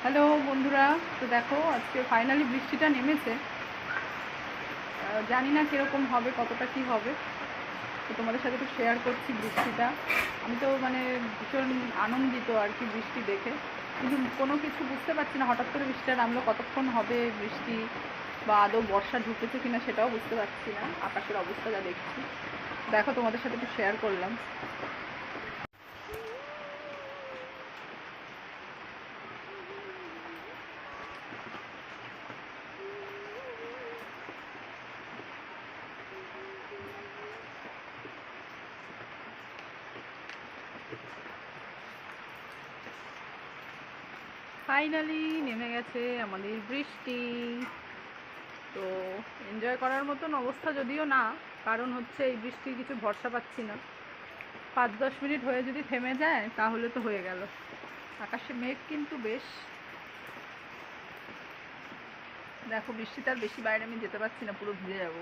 Hello বন্ধুরা, তো দেখো আজকে ফাইনালি বৃষ্টিটা নেমেছে। জানি না কীরকম হবে, কতটা কি হবে, তো তোমাদের সাথে একটু শেয়ার করছি বৃষ্টিটা। আমি তো মানে ভীষণ আনন্দিত আর কি বৃষ্টি দেখে, কিন্তু কোনো কিছু বুঝতে পারছি না হঠাৎ করে বৃষ্টিটা নামলো, কতক্ষণ হবে বৃষ্টি বা আদৌ বর্ষা ঢুকেছে কিনা সেটাও বুঝতে পারছি না। আকাশের অবস্থা যা দেখছি, দেখো তোমাদের সাথে একটু শেয়ার করলাম। ফাইনালি নেমে গেছে আমাদের বৃষ্টি। তো এনজয় করার মতন অবস্থা যদিও না, কারণ হচ্ছে এই বৃষ্টির কিছু ভরসা পাচ্ছি না। 5-10 মিনিট হয়ে যদি থেমে যায় তাহলে তো হয়ে গেল। আকাশে মেঘ কিন্তু বেশ। দেখো বৃষ্টিতে আর বেশি বাইরে আমি যেতে পারছি না, পুরো ভিজে যাবো।